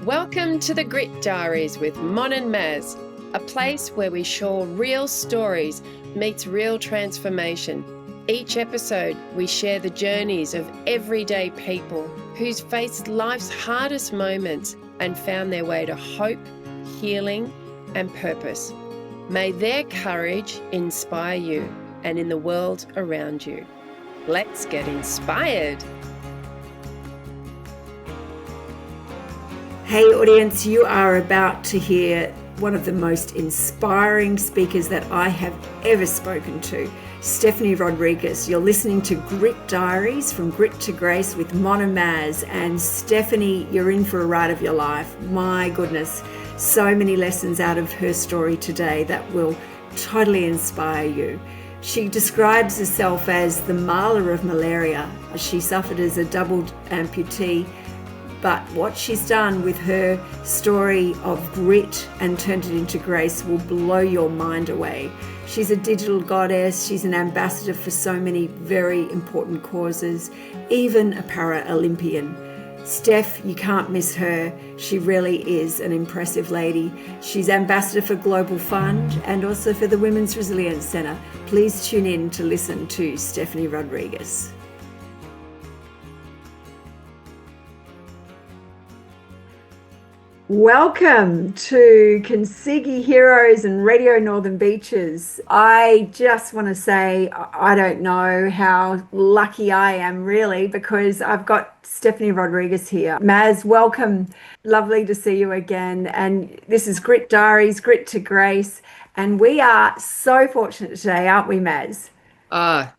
Welcome to the Grit Diaries with Mon and Maz, a place where we share real stories meets real transformation. Each episode, we share the journeys of everyday people who's faced life's hardest moments and found their way to hope, healing, and purpose. May their courage inspire you and in the world around you. Let's get inspired. Hey audience, you are about to hear one of the most inspiring speakers that I have ever spoken to, Stephenie Rodriguez. You're listening to Grit Diaries, From Grit to Grace with Mon and Maz. And Stephenie, you're in for a ride of your life. My goodness, so many lessons out of her story today that will totally inspire you. She describes herself as the Marla of malaria. She suffered as a double amputee. But what she's done with her story of grit and turned it into grace will blow your mind away. She's a digital goddess. She's an ambassador for so many very important causes, even a para-Olympian. Steph, you can't miss her. She really is an impressive lady. She's ambassador for Global Fund and also for the Women's Resilience Centre. Please tune in to listen to Stephenie Rodriguez. Welcome to Kintsugi Heroes and Radio Northern Beaches. I just want to say I don't know how lucky I am really, because I've got Stephenie Rodriguez here. Maz, welcome. Lovely to see you again. And this is Grit Diaries, Grit to Grace. And we are so fortunate today, aren't we, Maz?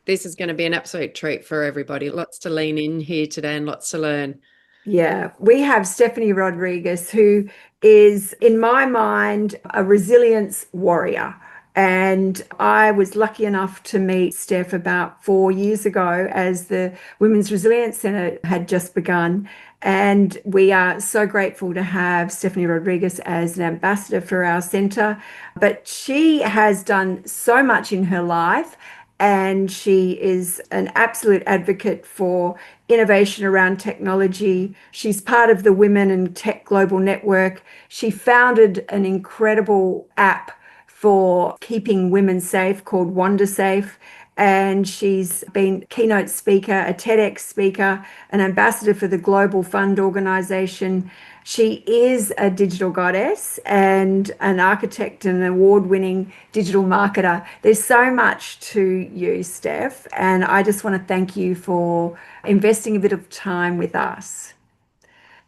This is going to be an absolute treat for everybody. Lots to lean in here today and lots to learn. Yeah, we have Stephenie Rodriguez, who is, in my mind, a resilience warrior. And I was lucky enough to meet Steph about 4 years ago as the Women's Resilience Centre had just begun. And we are so grateful to have Stephenie Rodriguez as an ambassador for our centre. But she has done so much in her life. And she is an absolute advocate for innovation around technology. She's part of the Women in Tech Global Network. She founded an incredible app for keeping women safe called WandaSafe. And she's been keynote speaker, a TEDx speaker, an ambassador for the Global Fund organization. She is a digital goddess and an architect and an award-winning digital marketer. There's so much to you, Steph, and I just want to thank you for investing a bit of time with us.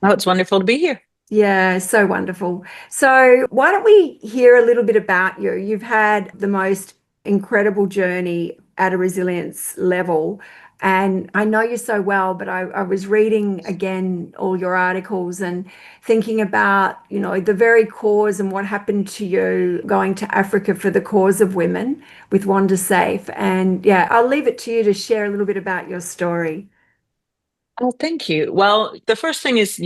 Oh, it's wonderful to be here. Yeah, so wonderful. So why don't we hear a little bit about you? You've had the most incredible journey at a resilience level. And I know you so well, but I was reading again all your articles and thinking about, the very cause and what happened to you going to Africa for the cause of women with WandaSafe. And yeah, I'll leave it to you to share a little bit about your story. Oh, thank you. Well, the first thing is,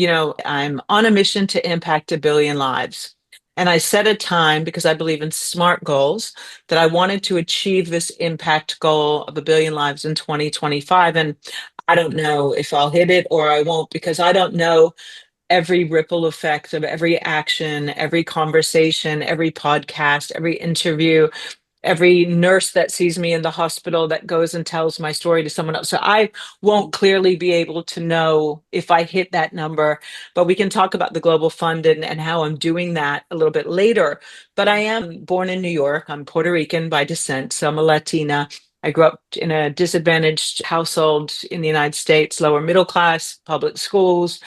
I'm on a mission to impact 1 billion lives. And I set a time, because I believe in SMART goals, that I wanted to achieve this impact goal of 1 billion lives in 2025. And I don't know if I'll hit it or I won't, because I don't know every ripple effect of every action, every conversation, every podcast, every interview, every nurse that sees me in the hospital that goes and tells my story to someone else. So I won't clearly be able to know if I hit that number, but we can talk about the Global Fund and how I'm doing that a little bit later. But I am born in New York. I'm Puerto Rican by descent, so I'm a Latina. I grew up in a disadvantaged household in the United States, lower middle class, public schools.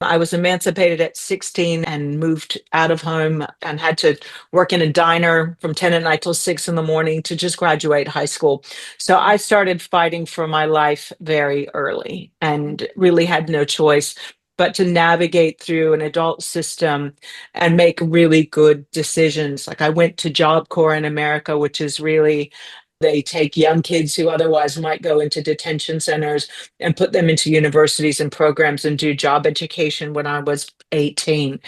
I was emancipated at 16 and moved out of home and had to work in a diner from 10 at night till 6 in the morning to just graduate high school. So I started fighting for my life very early and really had no choice but to navigate through an adult system and make really good decisions. Like I went to Job Corps in America, which is really, they take young kids who otherwise might go into detention centers and put them into universities and programs and do job education when I was 18.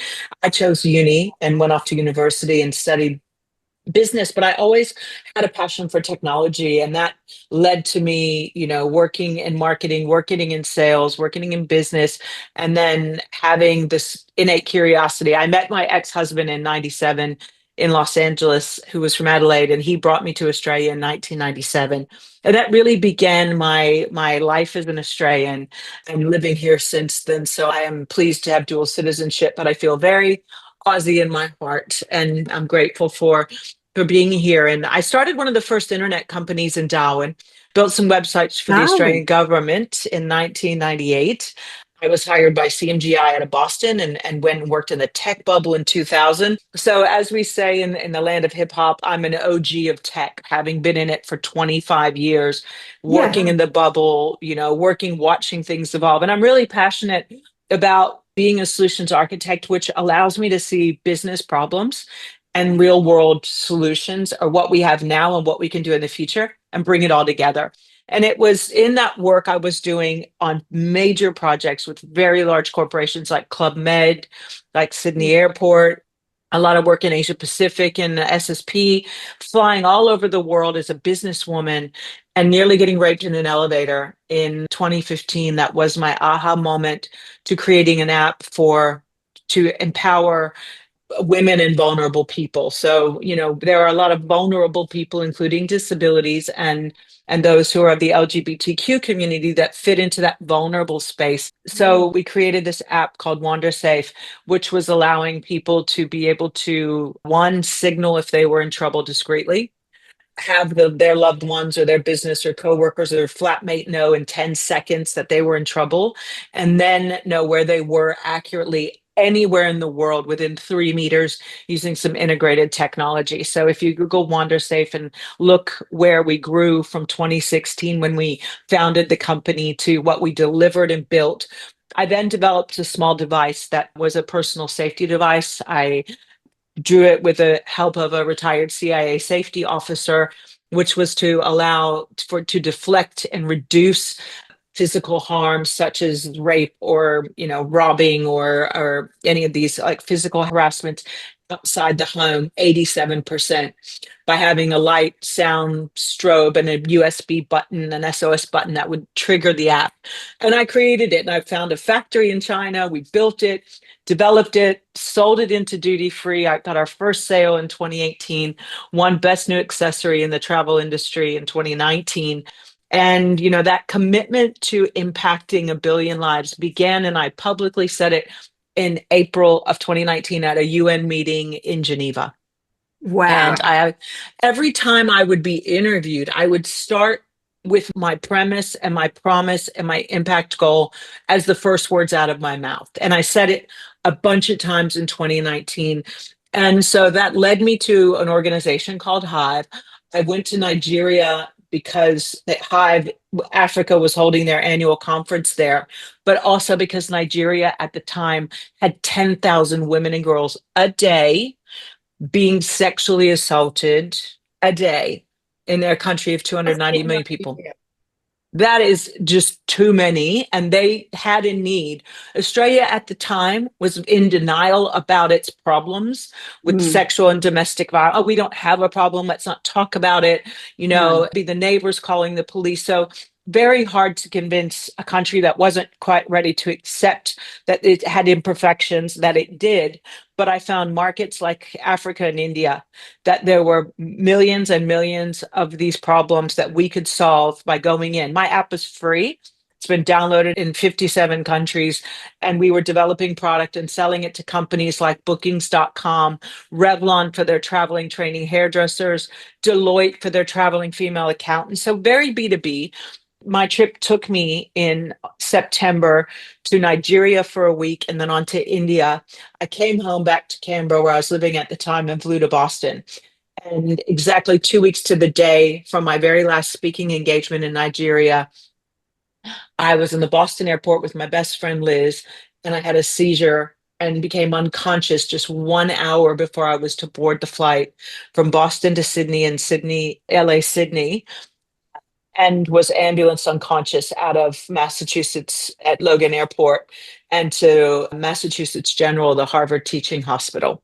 I chose uni and went off to university and studied business, but I always had a passion for technology. And that led to me, working in marketing, working in sales, working in business, and then having this innate curiosity. I met my ex-husband in 97 in Los Angeles, who was from Adelaide, and he brought me to Australia in 1997. And that really began my life as an Australian and living here since then. So I am pleased to have dual citizenship, but I feel very Aussie in my heart, and I'm grateful for being here. And I started one of the first internet companies in Darwin, built some websites for the Oh, Australian government in 1998. I was hired by CMGI out of Boston and went and worked in the tech bubble in 2000. So, as we say in the land of hip hop, I'm an OG of tech, having been in it for 25 years, working yeah. in the bubble, working, watching things evolve. And I'm really passionate about being a solutions architect, which allows me to see business problems and real world solutions, or what we have now and what we can do in the future, and bring it all together. And it was in that work I was doing on major projects with very large corporations like Club Med, like Sydney Airport, a lot of work in Asia Pacific and the SSP, flying all over the world as a businesswoman, and nearly getting raped in an elevator in 2015. That was my aha moment to creating an app to empower women and vulnerable people. So, there are a lot of vulnerable people, including disabilities and those who are of the LGBTQ community, that fit into that vulnerable space. So we created this app called Wander Safe, which was allowing people to be able to, one, signal if they were in trouble discreetly, have their loved ones or their business or coworkers or their flatmate know in 10 seconds that they were in trouble, and then know where they were accurately anywhere in the world within 3 meters, using some integrated technology. So if you Google Wander Safe and look where we grew from 2016 when we founded the company to what we delivered and built, I then developed a small device that was a personal safety device. I drew it with the help of a retired CIA safety officer, which was to allow to deflect and reduce physical harm such as rape or robbing or any of these like physical harassment outside the home 87%, by having a light, sound, strobe, and a USB button, an SOS button that would trigger the app. And I created it, and I found a factory in China. We built it, developed it, sold it into duty free. I got our first sale in 2018, won best new accessory in the travel industry in 2019. And that commitment to impacting a billion lives began, and I publicly said it in April of 2019 at a UN meeting in Geneva. Wow. And every time I would be interviewed, I would start with my premise and my promise and my impact goal as the first words out of my mouth. And I said it a bunch of times in 2019. And so that led me to an organization called Hive. I went to Nigeria because Hive Africa was holding their annual conference there, but also because Nigeria at the time had 10,000 women and girls a day being sexually assaulted a day in their country of 290 million people. That is just too many. And they had a need. Australia at the time was in denial about its problems with sexual and domestic violence. Oh, we don't have a problem. Let's not talk about it. Be the neighbors calling the police. So very hard to convince a country that wasn't quite ready to accept that it had imperfections, that it did. But I found markets like Africa and India, that there were millions and millions of these problems that we could solve by going in. My app is free. It's been downloaded in 57 countries, and we were developing product and selling it to companies like bookings.com, Revlon for their traveling training hairdressers, Deloitte for their traveling female accountants. So very B2B. My trip took me in September to Nigeria for a week and then on to India. I came home back to Canberra, where I was living at the time, and flew to Boston. And exactly 2 weeks to the day from my very last speaking engagement in Nigeria, I was in the Boston airport with my best friend Liz, and I had a seizure and became unconscious just 1 hour before I was to board the flight from Boston to Sydney and LA, Sydney. and was ambulance unconscious out of Massachusetts at Logan Airport and to Massachusetts General, the Harvard Teaching Hospital.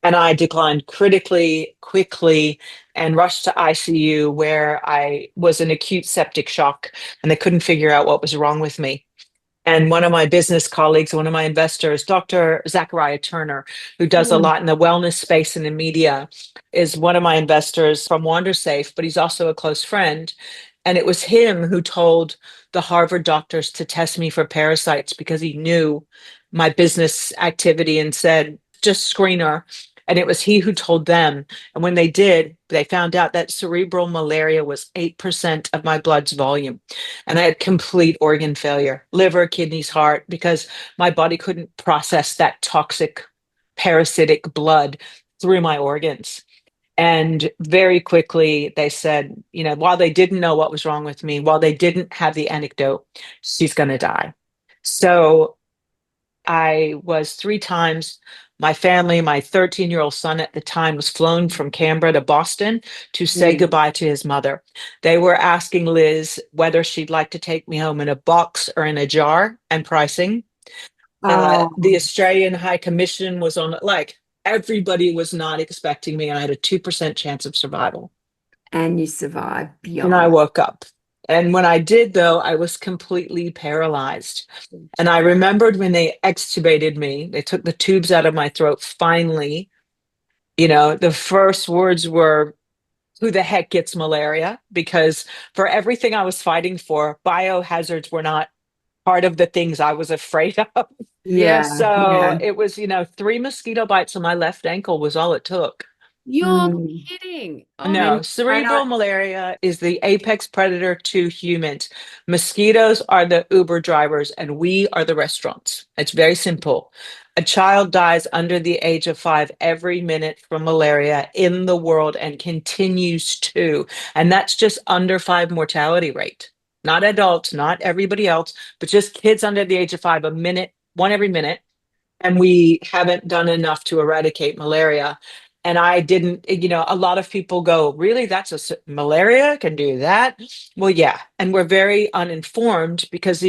And I declined critically, quickly, and rushed to ICU, where I was in acute septic shock and they couldn't figure out what was wrong with me. And one of my business colleagues, one of my investors, Dr. Zachariah Turner, who does a lot in the wellness space and in media, is one of my investors from WanderSafe, but he's also a close friend. And it was him who told the Harvard doctors to test me for parasites because he knew my business activity and said, just screen her. And it was he who told them. And when they did, they found out that cerebral malaria was 8% of my blood's volume. And I had complete organ failure, liver, kidneys, heart, because my body couldn't process that toxic, parasitic blood through my organs. And very quickly, they said, while they didn't know what was wrong with me, while they didn't have the anecdote, she's going to die. So I was 3 times. My family, my 13-year-old son at the time, was flown from Canberra to Boston to say goodbye to his mother. They were asking Liz whether she'd like to take me home in a box or in a jar, and pricing. The Australian High Commission was on, like, everybody was not expecting me. I had a 2% chance of survival. And you survived beyond. And I woke up. And when I did, though, I was completely paralyzed. And I remembered when they extubated me, they took the tubes out of my throat. Finally, the first words were, who the heck gets malaria? Because for everything I was fighting for, biohazards were not part of the things I was afraid of. So it was, 3 mosquito bites on my left ankle was all it took. You're kidding. Oh, no, cerebral malaria is the apex predator to humans. Mosquitoes are the Uber drivers and we are the restaurants. It's very simple. A child dies under the age of 5 every minute from malaria in the world and continues to. And that's just under 5 mortality rate. Not adults, not everybody else, but just kids under the age of 5, a minute, one every minute. And we haven't done enough to eradicate malaria. And I didn't, a lot of people go, really, malaria can do that? Well, yeah. And we're very uninformed because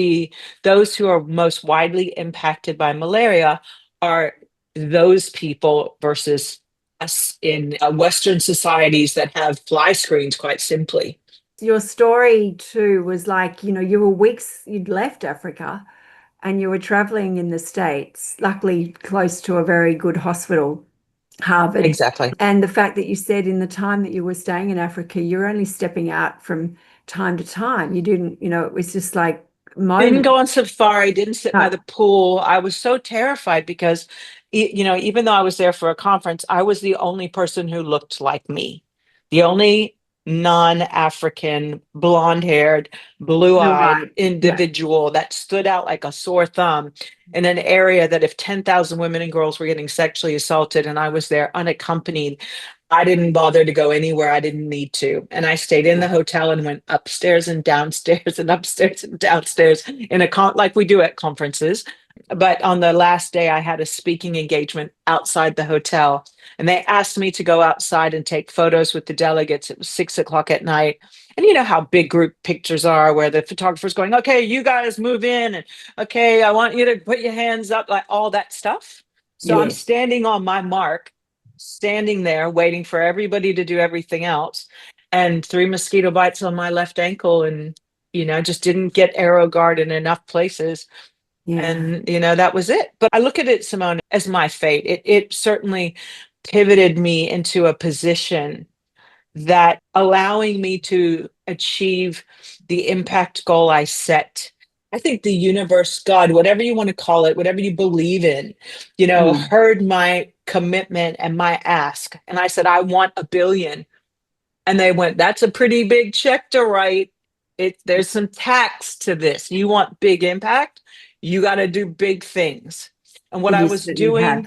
those who are most widely impacted by malaria are those people versus us in Western societies that have fly screens, quite simply. Your story too was like, you were weeks, you'd left Africa and you were traveling in the States, luckily close to a very good hospital, Harvard. Exactly. And the fact that you said in the time that you were staying in Africa, you were only stepping out from time to time. You didn't, it was just like moments. Didn't go on safari, didn't sit by the pool. I was so terrified because, even though I was there for a conference, I was the only person who looked like me. The only non-African, blonde-haired, blue-eyed individual that stood out like a sore thumb in an area that if 10,000 women and girls were getting sexually assaulted and I was there unaccompanied, I didn't bother to go anywhere I didn't need to. And I stayed in the hotel and went upstairs and downstairs and upstairs and downstairs in like we do at conferences. But on the last day, I had a speaking engagement outside the hotel. And they asked me to go outside and take photos with the delegates. It was 6 o'clock at night. And you know how big group pictures are where the photographer's going, okay, you guys move in. And okay, I want you to put your hands up, like all that stuff. So I'm standing on my mark, standing there waiting for everybody to do everything else. And 3 mosquito bites on my left ankle and, just didn't get AeroGuard in enough places. And, that was it. But I look at it, Simone, as my fate. It certainly pivoted me into a position that allowing me to achieve the impact goal I set. I think the universe, God, whatever you want to call it, whatever you believe in, heard my commitment and my ask. And I said, I want $1 billion. And they went, that's a pretty big check to write. There's some tax to this. You want big impact? You got to do big things. And what I was doing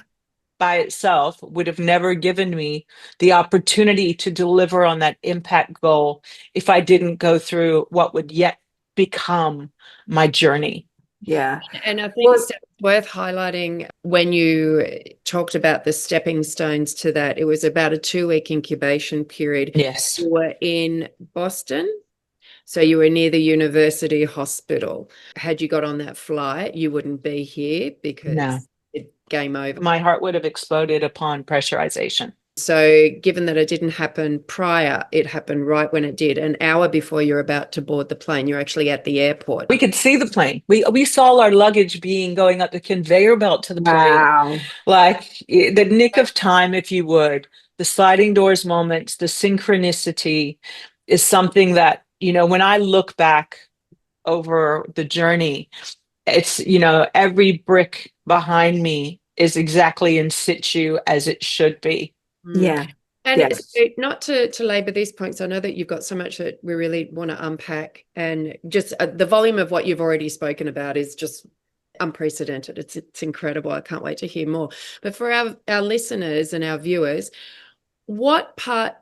by itself would have never given me the opportunity to deliver on that impact goal if I didn't go through what would yet become my journey. Yeah. And I think it's worth highlighting when you talked about the stepping stones to that, it was about a 2-week incubation period. Yes. You were in Boston. So you were near the university hospital. Had you got on that flight, you wouldn't be here No, because it game over. my heart would have exploded upon pressurization. So given that it didn't happen prior, it happened right when it did. An hour before you're about to board the plane, you're actually at the airport. We could see the plane. We saw our luggage being going up the conveyor belt to the plane. Wow. Like the nick of time, if you would. The sliding doors moments, the synchronicity is something that, when I look back over the journey, it's, every brick behind me is exactly in situ as it should be. Yeah. And Yes. so not to labor these points, I know that you've got so much that we really want to unpack, and just the volume of what you've already spoken about is just unprecedented. It's incredible. I can't wait to hear more. But for our listeners and our viewers, what part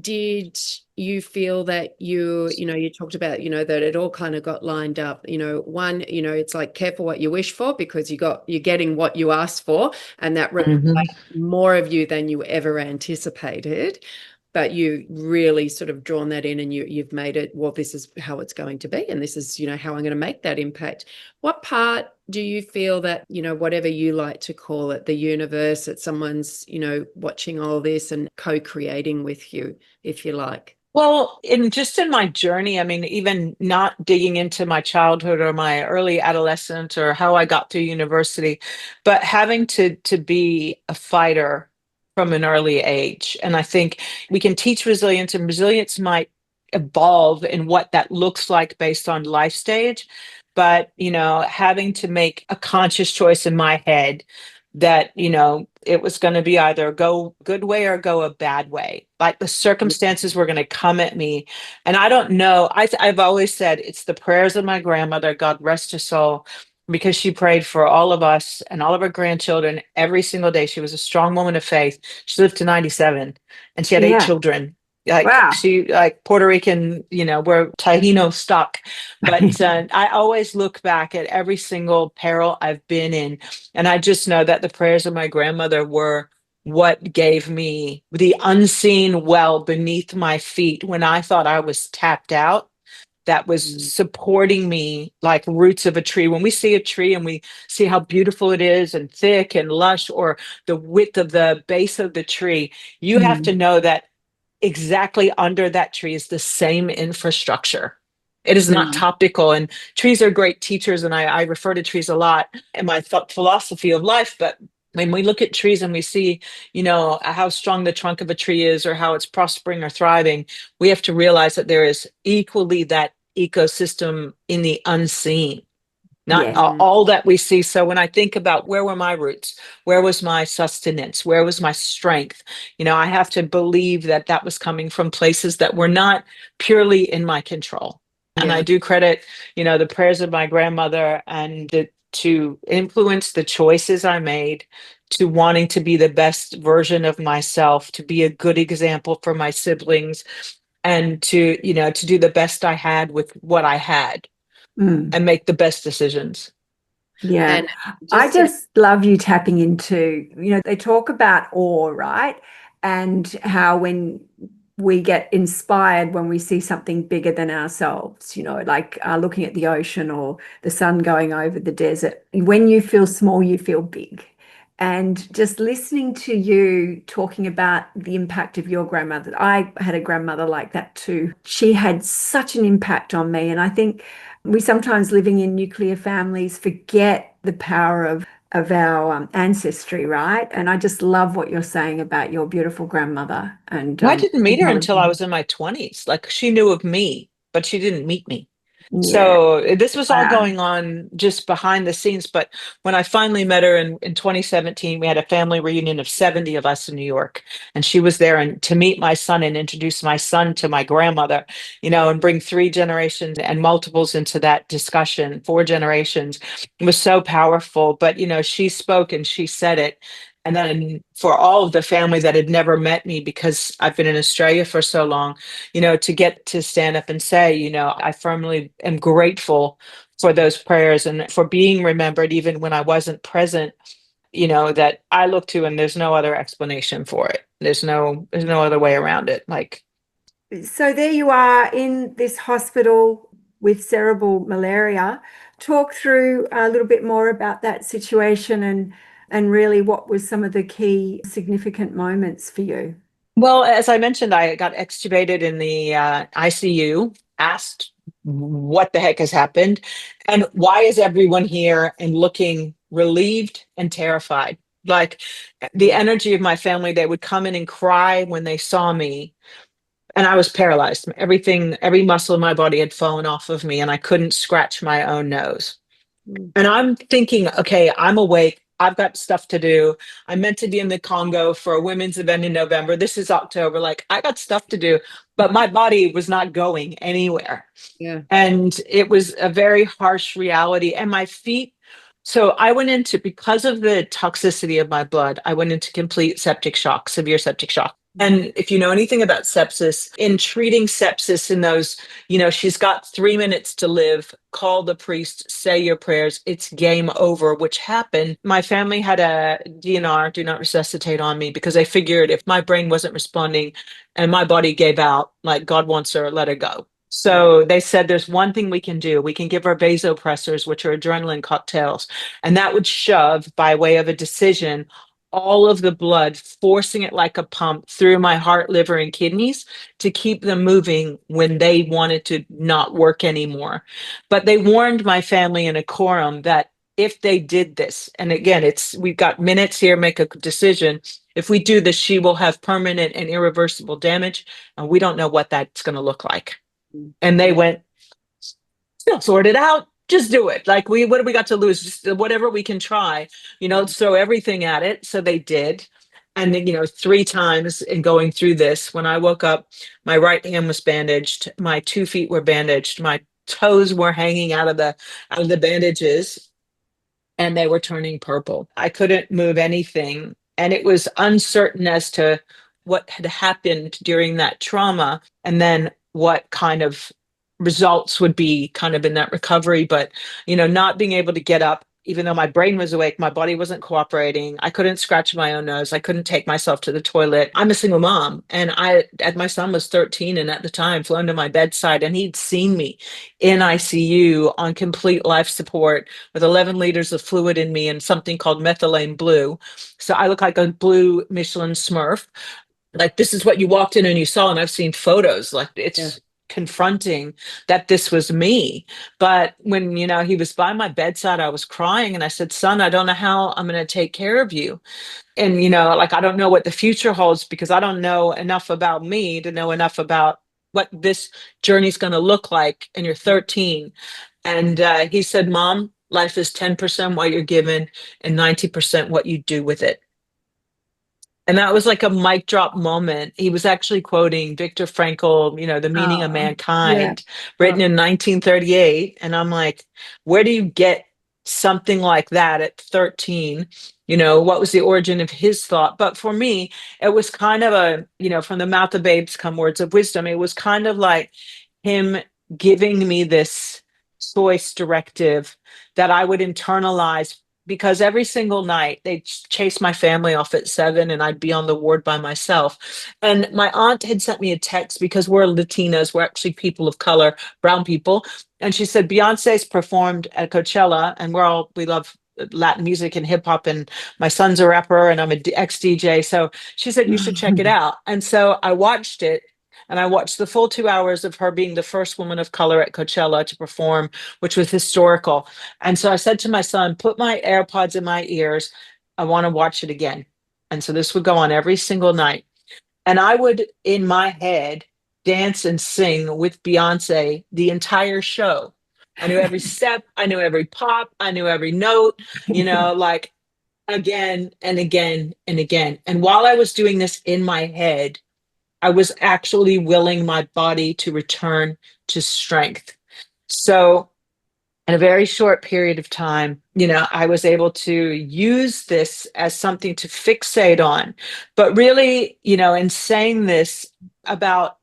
did you feel that you talked about, that it all kind of got lined up? One, it's like careful what you wish for, because you're getting what you asked for, and that reflects more of you than you ever anticipated. But you really sort of drawn that in, and you've made it, well, this is how it's going to be, and this is, how I'm going to make that impact. What part do you feel that, whatever you like to call it, the universe, that someone's, watching all this and co-creating with you, if you like? Well, in my journey, I mean, even not digging into my childhood or my early adolescence or how I got through university, but having to be a fighter from an early age. And I think we can teach resilience, and resilience might evolve in what that looks like based on life stage. But, having to make a conscious choice in my head that, it was going to be either go a good way or go a bad way. Like the circumstances were going to come at me. And I don't know. I've always said it's the prayers of my grandmother, God rest her soul, because she prayed for all of us and all of her grandchildren every single day. She was a strong woman of faith. She lived to 97, and she had 8 children. Like Wow. she, like Puerto Rican, we're Taino stock. But I always look back at every single peril I've been in, and I just know that the prayers of my grandmother were what gave me the unseen well beneath my feet when I thought I was tapped out. That was supporting me like roots of a tree. When we see a tree and we see how beautiful it is and thick and lush, or the width of the base of the tree, you have to know that exactly under that tree is the same infrastructure. It is not topical, and trees are great teachers, and I refer to trees a lot in my philosophy of life. But when we look at trees and we see, how strong the trunk of a tree is or how it's prospering or thriving, we have to realize that there is equally that ecosystem in the unseen, not all that we see. So when I think about where were my roots, where was my sustenance, where was my strength, I have to believe that that was coming from places that were not purely in my control. And I do credit, the prayers of my grandmother and to influence the choices I made, to wanting to be the best version of myself, to be a good example for my siblings, and to do the best I had with what I had and make the best decisions. Yeah. And I just love you tapping into, they talk about awe, right? And how when we get inspired when we see something bigger than ourselves, like looking at the ocean or the sun going over the desert. When you feel small, you feel big. And just listening to you talking about the impact of your grandmother, I had a grandmother like that too. She had such an impact on me. And I think we sometimes, living in nuclear families, forget the power of our ancestry, right? And I just love what you're saying about your beautiful grandmother. And I didn't meet her until I was in my 20s. Like she knew of me, but she didn't meet me. So this was all going on just behind the scenes. But when I finally met her in 2017, we had a family reunion of 70 of us in New York. And she was there and to meet my son and introduce my son to my grandmother, and bring 3 generations and multiples into that discussion, 4 generations. It was so powerful. But, she spoke and she said it. And then for all of the family that had never met me, because I've been in Australia for so long, to get to stand up and say, I firmly am grateful for those prayers and for being remembered, even when I wasn't present, that I look to, and there's no other explanation for it. There's no other way around it. Like, So there you are in this hospital with cerebral malaria. Talk through a little bit more about that situation and really what was some of the key significant moments for you. Well, as I mentioned, I got extubated in the ICU, asked what the heck has happened, and why is everyone here and looking relieved and terrified? Like the energy of my family, they would come in and cry when they saw me, and I was paralyzed. Everything, every muscle in my body had fallen off of me, and I couldn't scratch my own nose. And I'm thinking, okay, I'm awake. I've got stuff to do. I'm meant to be in the Congo for a women's event in November. This is October. Like, I got stuff to do, but my body was not going anywhere. Yeah. And it was a very harsh reality. And my feet, so I went into, because of the toxicity of my blood, I went into complete septic shock, severe septic shock. And if you know anything about sepsis, in treating sepsis in those, she's got 3 minutes to live, call the priest, say your prayers, it's game over, which happened. My family had a DNR, do not resuscitate, on me because they figured if my brain wasn't responding and my body gave out, like God wants her, let her go. So they said there's one thing we can do. We can give her vasopressors, which are adrenaline cocktails, and that would shove, by way of a decision, all of the blood, forcing it like a pump through my heart, liver, and kidneys to keep them moving when they wanted to not work anymore. But they warned my family in a quorum that if they did this, and again, we've got minutes here, make a decision. If we do this, she will have permanent and irreversible damage, and we don't know what that's going to look like. And they went, "Still sort it out. Just do it. Like, what do we got to lose? Just whatever we can try, let's throw everything at it." So they did. And then, 3 times in going through this, when I woke up, my right hand was bandaged, my 2 feet were bandaged, my toes were hanging out of the bandages, and they were turning purple. I couldn't move anything. And it was uncertain as to what had happened during that trauma and then what kind of results would be kind of in that recovery. But, not being able to get up, even though my brain was awake, my body wasn't cooperating. I couldn't scratch my own nose. I couldn't take myself to the toilet. I'm a single mom. And my son was 13 and at the time flown to my bedside, and he'd seen me in ICU on complete life support with 11 liters of fluid in me and something called methylene blue. So I look like a blue Michelin Smurf. Like, this is what you walked in and you saw. And I've seen photos. Like, it's confronting that this was me. But when, he was by my bedside, I was crying and I said, "Son, I don't know how I'm going to take care of you. And, like, I don't know what the future holds because I don't know enough about me to know enough about what this journey is going to look like. And you're 13. And he said, "Mom, life is 10% what you're given and 90% what you do with it." And that was like a mic drop moment. He was actually quoting Viktor Frankl, The Meaning of Mankind, written in 1938. And I'm like, where do you get something like that at 13? What was the origin of his thought? But for me, it was kind of from the mouth of babes come words of wisdom. It was kind of like him giving me this choice directive that I would internalize, because every single night they'd chase my family off at 7 and I'd be on the ward by myself. And my aunt had sent me a text, because we're Latinas, we're actually people of color, brown people. And she said, "Beyonce's performed at Coachella, and we love Latin music and hip hop. And my son's a rapper and I'm an ex DJ. So she said, you should check it out." And so I watched it. And I watched the full 2 hours of her being the first woman of color at Coachella to perform, which was historical. And so I said to my son, "Put my AirPods in my ears. I want to watch it again." And so this would go on every single night. And I would, in my head, dance and sing with Beyonce the entire show. I knew every step. I knew every pop. I knew every note, like again and again and again. And while I was doing this in my head, I was actually willing my body to return to strength. So in a very short period of time, I was able to use this as something to fixate on. But really, in saying this about,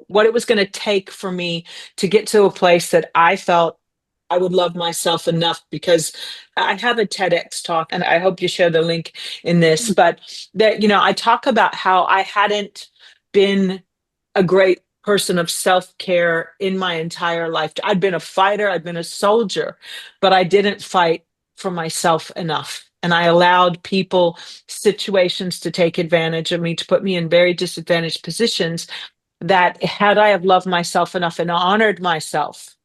what it was going to take for me to get to a place that I felt I would love myself enough, because I have a TEDx talk, and I hope you share the link in this, but that, I talk about how I hadn't been a great person of self-care in my entire life. I'd been a fighter, I'd been a soldier, but I didn't fight for myself enough. And I allowed people, situations to take advantage of me, to put me in very disadvantaged positions that had I have loved myself enough and honored myself,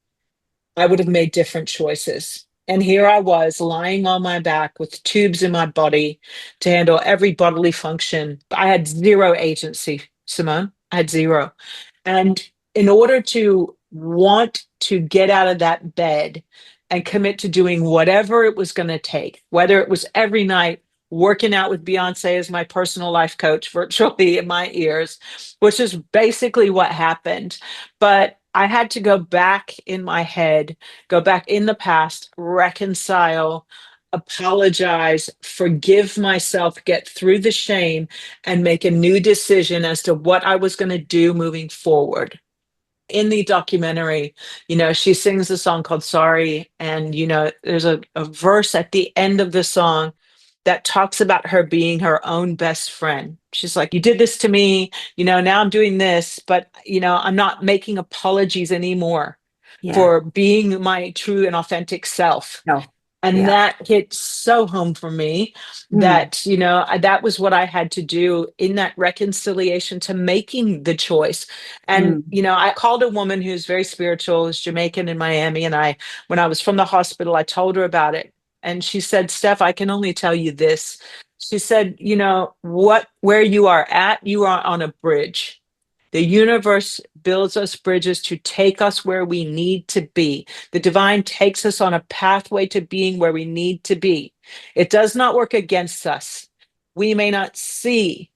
I would have made different choices. And here I was lying on my back with tubes in my body to handle every bodily function. I had zero agency, Simone. I had zero. And in order to want to get out of that bed and commit to doing whatever it was going to take, whether it was every night working out with Beyonce as my personal life coach virtually in my ears, which is basically what happened. But I had to go back in my head, go back in the past, reconcile, apologize, forgive myself, get through the shame, and make a new decision as to what I was going to do moving forward. In the documentary, she sings a song called Sorry. And, there's a verse at the end of the song that talks about her being her own best friend. She's like, you did this to me, now I'm doing this, but, I'm not making apologies anymore Yeah. for being my true and authentic self. No. And Yeah. that hit so home for me Mm. that, that was what I had to do in that reconciliation to making the choice. And, Mm. I called a woman who's very spiritual, is Jamaican in Miami. And when I was from the hospital, I told her about it. And she said, Steph, I can only tell you this. She said, where you are at, you are on a bridge. The universe builds us bridges to take us where we need to be. The divine takes us on a pathway to being where we need to be. It does not work against us. We may not see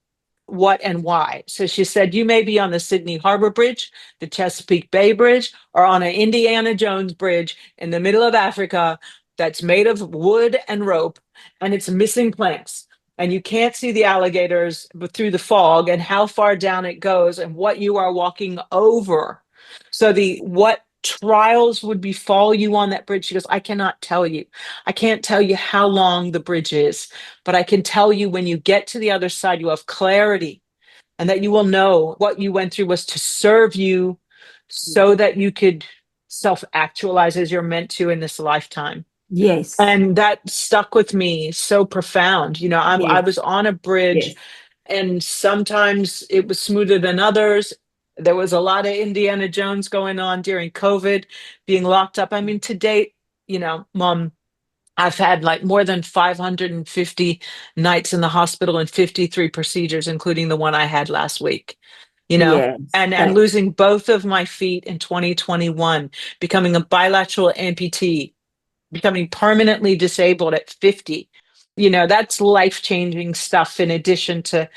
what and why. So she said, you may be on the Sydney Harbor Bridge, the Chesapeake Bay Bridge, or on an Indiana Jones bridge in the middle of Africa that's made of wood and rope, and it's missing planks. And you can't see the alligators through the fog and how far down it goes and what you are walking over. So what trials would befall you on that bridge? She goes, I cannot tell you. I can't tell you how long the bridge is, but I can tell you when you get to the other side, you have clarity, and that you will know what you went through was to serve you so that you could self-actualize as you're meant to in this lifetime. Yes. And that stuck with me so profound. I was Yes. on a bridge, Yes. and sometimes it was smoother than others. There was a lot of Indiana Jones going on during COVID, being locked up. I mean, to date, Mom, I've had like more than 550 nights in the hospital and 53 procedures, including the one I had last week, Yes. and losing both of my feet in 2021, becoming a bilateral amputee, becoming permanently disabled at 50. That's life-changing stuff in addition to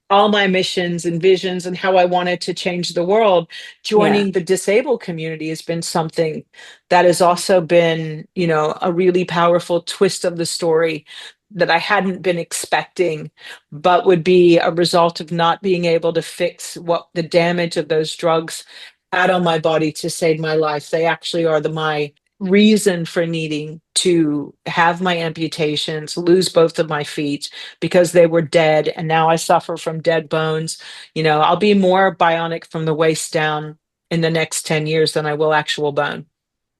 all my missions and visions and how I wanted to change the world. Yeah. Joining the disabled community has been something that has also been, a really powerful twist of the story that I hadn't been expecting, but would be a result of not being able to fix what the damage of those drugs had on my body to save my life. They actually are my reason for needing to have my amputations, lose both of my feet because they were dead. And now I suffer from dead bones. I'll be more bionic from the waist down in the next 10 years than I will actual bone,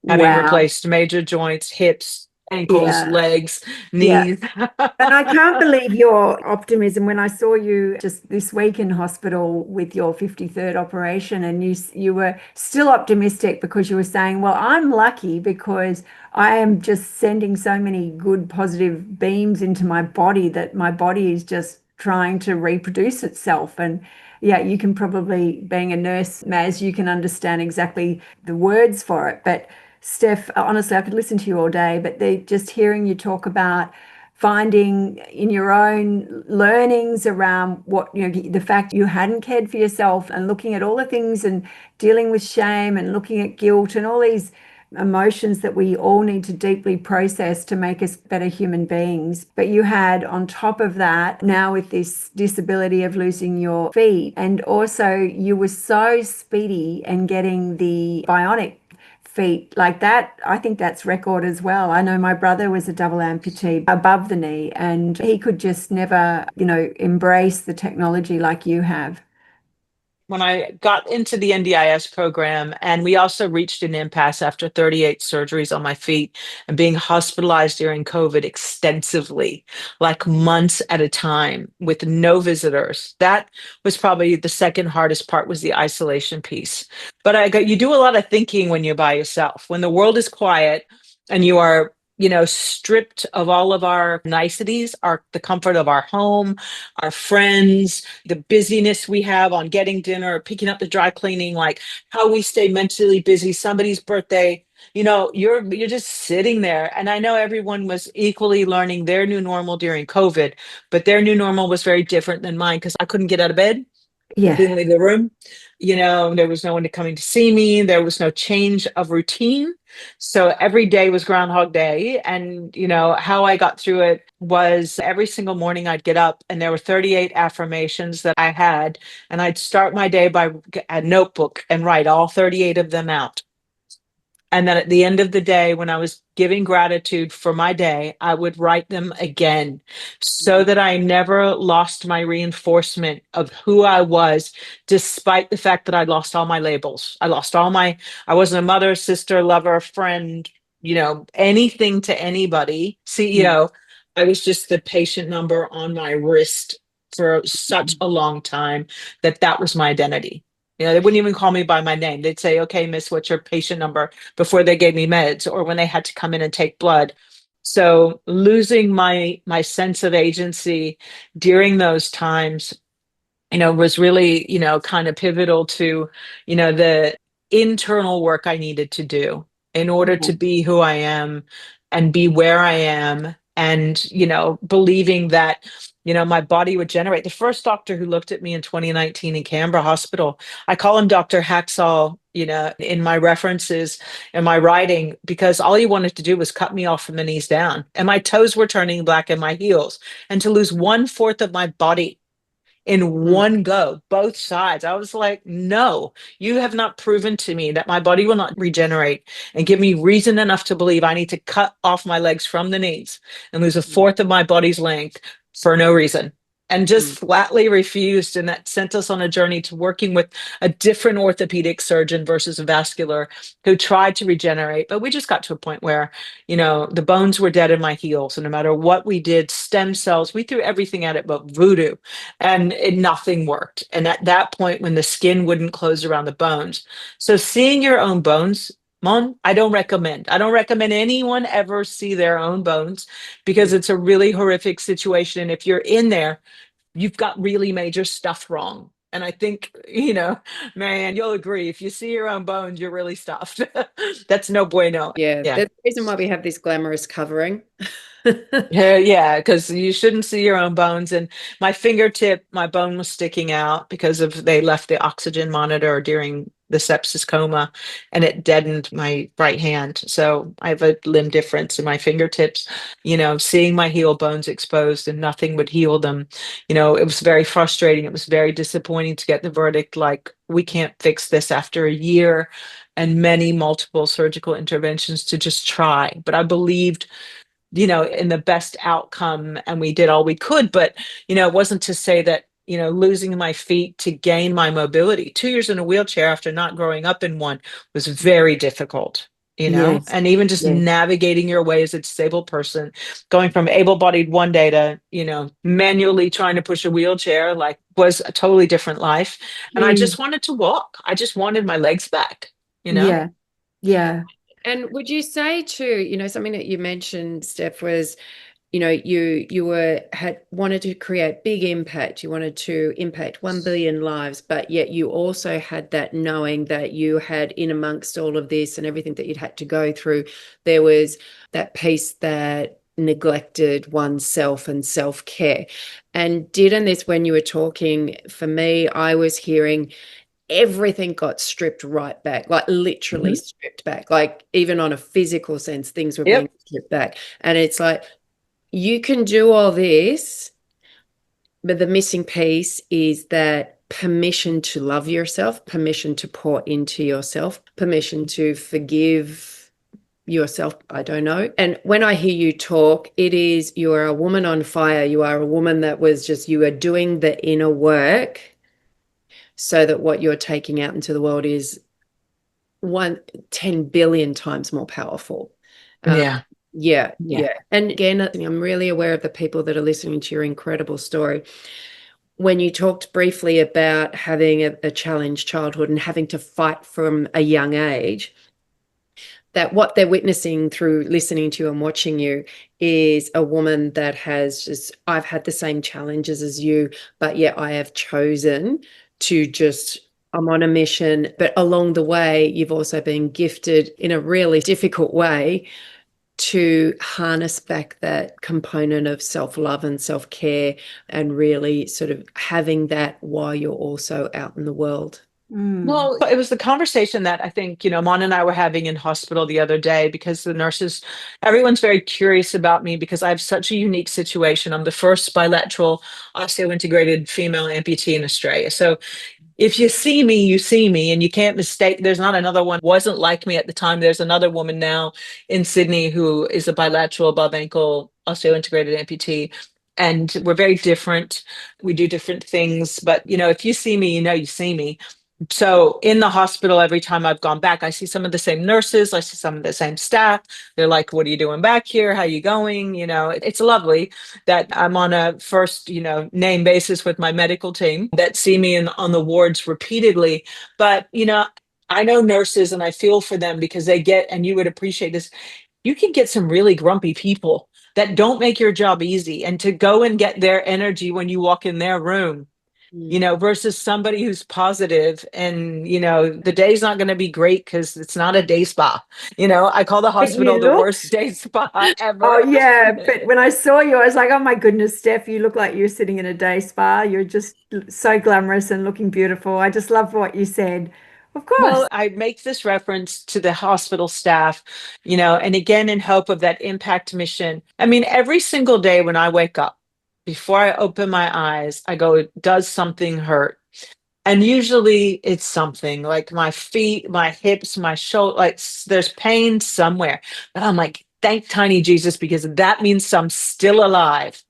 having Wow. replaced major joints, hips, ankles, Yeah. legs, Yeah. knees. And I can't believe your optimism when I saw you just this week in hospital with your 53rd operation, and you were still optimistic because you were saying, well, I'm lucky because I am just sending so many good positive beams into my body that my body is just trying to reproduce itself. And yeah, you can probably, being a nurse, Maz, you can understand exactly the words for it. But Steph, honestly, I could listen to you all day, but just hearing you talk about finding in your own learnings around what, the fact you hadn't cared for yourself, and looking at all the things and dealing with shame and looking at guilt and all these emotions that we all need to deeply process to make us better human beings. But you had on top of that, now with this disability of losing your feet, and also you were so speedy and getting the bionic feet like that. I think that's record as well. I know my brother was a double amputee above the knee, and he could just never, embrace the technology like you have. when I got into the NDIS program, and we also reached an impasse after 38 surgeries on my feet and being hospitalized during COVID extensively, like months at a time with no visitors. That was probably the second hardest part, was the isolation piece. But you do a lot of thinking when you're by yourself. When the world is quiet and you are, stripped of all of our niceties, the comfort of our home, our friends, the busyness we have on getting dinner, picking up the dry cleaning, like how we stay mentally busy, somebody's birthday, you're just sitting there. And I know everyone was equally learning their new normal during COVID, but their new normal was very different than mine because I couldn't get out of bed. I Yeah. couldn't leave the room. There was no one coming to see me. There was no change of routine. So every day was Groundhog Day. And, how I got through it was every single morning I'd get up and there were 38 affirmations that I had. And I'd start my day by a notebook and write all 38 of them out. And then at the end of the day, when I was giving gratitude for my day, I would write them again so that I never lost my reinforcement of who I was, despite the fact that I lost all my labels. I wasn't a mother, sister, lover, friend, anything to anybody, CEO. I was just the patient number on my wrist for such a long time that was my identity. They wouldn't even call me by my name. They'd say, "Okay, miss, what's your patient number?" before they gave me meds or when they had to come in and take blood. So losing my sense of agency during those times, was really, kind of pivotal to, the internal work I needed to do in order to be who I am and be where I am. And, believing that, my body would generate. The first doctor who looked at me in 2019 in Canberra Hospital, I call him Dr. Hacksaw, in my references and my writing, because all he wanted to do was cut me off from the knees down. And my toes were turning black in my heels. And to lose 1/4 of my body in one go, both sides. I was like, no, you have not proven to me that my body will not regenerate and give me reason enough to believe I need to cut off my legs from the knees and lose 1/4 of my body's length for no reason. And just flatly refused. And that sent us on a journey to working with a different orthopedic surgeon versus a vascular who tried to regenerate. But we just got to a point where, the bones were dead in my heels. And no matter what we did, stem cells, we threw everything at it but voodoo, and nothing worked. And at that point, when the skin wouldn't close around the bones. So seeing your own bones, Mon, I don't recommend. I don't recommend anyone ever see their own bones because it's a really horrific situation. And if you're in there, you've got really major stuff wrong. And I think, Marianne, you'll agree. If you see your own bones, you're really stuffed. That's no bueno. Yeah, Yeah. that's the reason why we have this glamorous covering. Yeah, because you shouldn't see your own bones. And my fingertip, my bone was sticking out because they left the oxygen monitor during the sepsis coma, and it deadened my right hand. So I have a limb difference in my fingertips. Seeing my heel bones exposed and nothing would heal them. It was very frustrating. It was very disappointing to get the verdict like, we can't fix this after a year and many multiple surgical interventions to just try. But I believed in the best outcome, and we did all we could. But, it wasn't to say that, losing my feet to gain my mobility. 2 years in a wheelchair after not growing up in one was very difficult, Yes. and even just Yes. navigating your way as a disabled person, going from able-bodied one day to, manually trying to push a wheelchair, like, was a totally different life. And I just wanted to walk. I just wanted my legs back, Yeah. Yeah. And would you say too, something that you mentioned, Steph, was, you had wanted to create big impact. You wanted to impact 1 billion lives, but yet you also had that knowing that you had, in amongst all of this and everything that you'd had to go through, there was that piece that neglected oneself and self-care. And didn't this, when you were talking, for me, I was hearing everything got stripped right back, like literally stripped back, like even on a physical sense, things were being stripped back. And it's like, you can do all this, but the missing piece is that permission to love yourself, permission to pour into yourself, permission to forgive yourself. I don't know. And when I hear you talk, it is, you are a woman on fire. You are a woman that was just, you are doing the inner work so that what you're taking out into the world is 10 billion times more powerful. Yeah. Yeah. And again, I'm really aware of the people that are listening to your incredible story. When you talked briefly about having a challenged childhood and having to fight from a young age, that what they're witnessing through listening to you and watching you is a woman that has just, I've had the same challenges as you, but yet I have chosen to just, I'm on a mission. But along the way, you've also been gifted in a really difficult way to harness back that component of self-love and self-care, and really sort of having that while you're also out in the world. Well, it was the conversation that I think, Mon and I were having in hospital the other day, because the nurses, everyone's very curious about me because I have such a unique situation. I'm the first bilateral osteointegrated female amputee in Australia. So if you see me, you see me, and you can't mistake. There's not another one. Wasn't like me at the time. There's another woman now in Sydney who is a bilateral above ankle osteointegrated amputee. And we're very different. We do different things. But, if you see me, you see me. So in the hospital, every time I've gone back, I see some of the same nurses. I see some of the same staff. They're like, what are you doing back here? How are you going? It's lovely that I'm on a first, name basis with my medical team that see me on the wards repeatedly. But, I know nurses and I feel for them because they get, and you would appreciate this, you can get some really grumpy people that don't make your job easy. And to go and get their energy when you walk in their room, versus somebody who's positive, and, the day's not going to be great because it's not a day spa. I call the hospital the worst day spa ever. Oh, yeah. But when I saw you, I was like, oh my goodness, Steph, you look like you're sitting in a day spa. You're just so glamorous and looking beautiful. I just love what you said. Of course. Well, I make this reference to the hospital staff, and again, in hope of that impact mission. I mean, every single day when I wake up, before I open my eyes, I go, does something hurt? And usually it's something like my feet, my hips, my shoulder, like there's pain somewhere. But I'm like, thank tiny Jesus, because that means I'm still alive.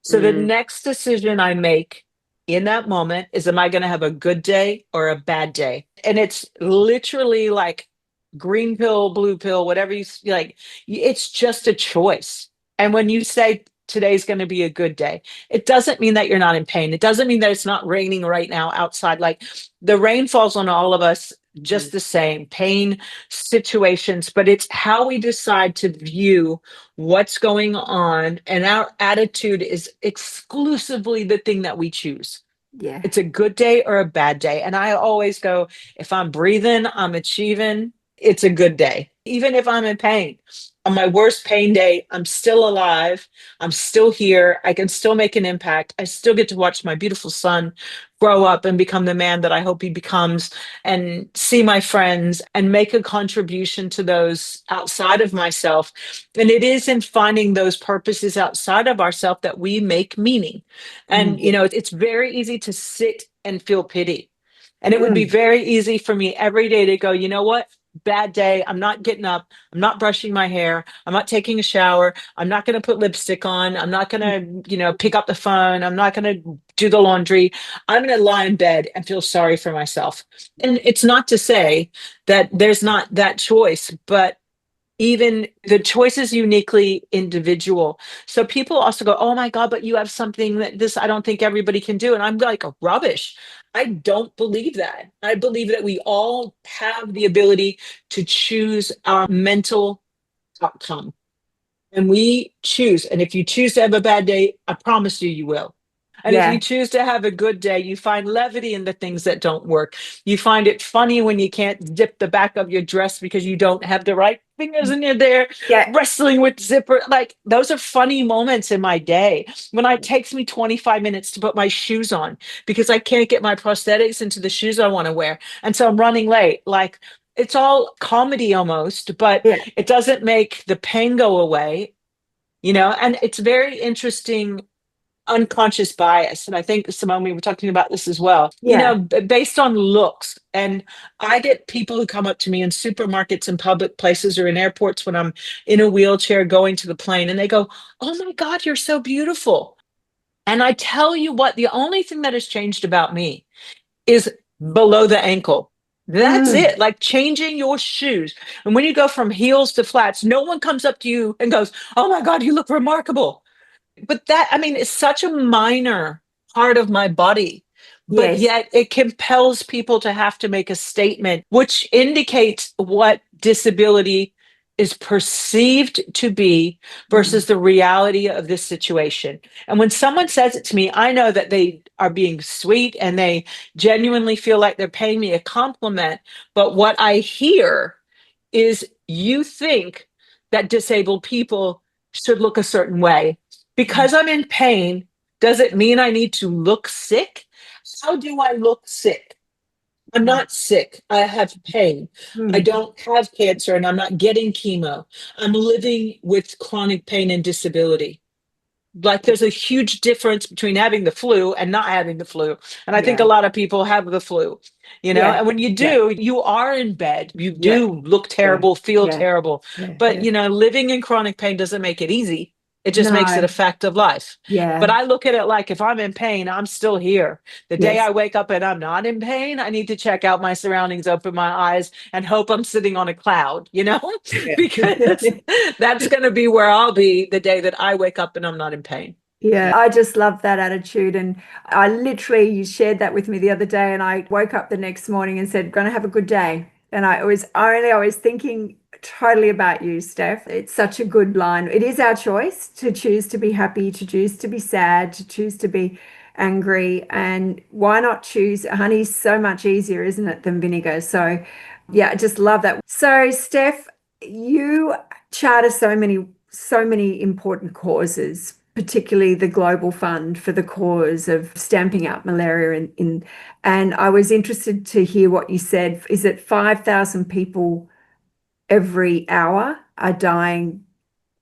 So the next decision I make in that moment is, am I going to have a good day or a bad day? And it's literally like green pill, blue pill, whatever you like, it's just a choice. And when you say today's going to be a good day, it doesn't mean that you're not in pain. It doesn't mean that it's not raining right now outside. Like, the rain falls on all of us just the same, pain situations, but it's how we decide to view what's going on. And our attitude is exclusively the thing that we choose. Yeah. It's a good day or a bad day. And I always go, if I'm breathing, I'm achieving, it's a good day. Even if I'm in pain, on my worst pain day, I'm still alive. I'm still here. I can still make an impact. I still get to watch my beautiful son grow up and become the man that I hope he becomes, and see my friends and make a contribution to those outside of myself. And it is in finding those purposes outside of ourselves that we make meaning. And, it's very easy to sit and feel pity. And it would be very easy for me every day to go, you know what? Bad day. I'm not getting up. I'm not brushing my hair. I'm not taking a shower. I'm not going to put lipstick on. I'm not going to, pick up the phone. I'm not going to do the laundry. I'm going to lie in bed and feel sorry for myself. And it's not to say that there's not that choice, but even the choice is uniquely individual. So people also go, oh my God, but you have something that I don't think everybody can do. And I'm like, oh, rubbish. I don't believe that. I believe that we all have the ability to choose our mental outcome. And we choose. And if you choose to have a bad day, I promise you, you will. And if you choose to have a good day, you find levity in the things that don't work. You find it funny when you can't zip the back of your dress because you don't have the right fingers and you're there wrestling with zipper. Like, those are funny moments in my day when it takes me 25 minutes to put my shoes on because I can't get my prosthetics into the shoes I want to wear. And so I'm running late. Like, it's all comedy almost, but it doesn't make the pain go away, and it's very interesting. Unconscious bias. And I think, Simone, we were talking about this as well, based on looks. And I get people who come up to me in supermarkets and public places or in airports when I'm in a wheelchair going to the plane, and they go, oh my God, you're so beautiful. And I tell you what, the only thing that has changed about me is below the ankle. That's Mm. it. Like changing your shoes. And when you go from heels to flats, no one comes up to you and goes, "Oh my God, you look remarkable." But that, I mean, it's such a minor part of my body, but Yes. yet it compels people to have to make a statement, which indicates what disability is perceived to be Mm. versus the reality of this situation. And when someone says it to me, I know that they are being sweet and they genuinely feel like they're paying me a compliment. But what I hear is, you think that disabled people should look a certain way. Mm. Because I'm in pain, does it mean I need to look sick? How do I look sick? I'm not sick. I have pain. I Mm. don't have cancer and I'm not getting chemo. I'm living with chronic pain and disability. Like there's a huge difference between having the flu and not having the flu. And I think a Yeah. lot of people have the flu, Yeah. and when you Yeah. do, you are in bed. You Yeah. do look Yeah. terrible, feel Yeah. terrible. Yeah. But, Yeah. living in chronic pain doesn't make it easy. It just makes it a No. fact of life. But Yeah. I look at it like, if I'm in pain, I'm still here. The day Yes. I wake up and I'm not in pain, I need to check out my surroundings, open my eyes, and hope I'm sitting on a cloud, because Yeah. that's going to be where I'll be the day that I wake up and I'm not in pain. Yeah, I just love that attitude. And I literally, you shared that with me the other day, and I woke up the next morning and said, "Gonna have a good day." And I was thinking totally about you, Steph. It's such a good line. It is our choice to choose to be happy, to choose to be sad, to choose to be angry. And why not choose? Honey's so much easier, isn't it, than vinegar? So, yeah, I just love that. So, Steph, you charter so many important causes, particularly the Global Fund for the cause of stamping out malaria and I was interested to hear what you said. Is it 5,000 people every hour are dying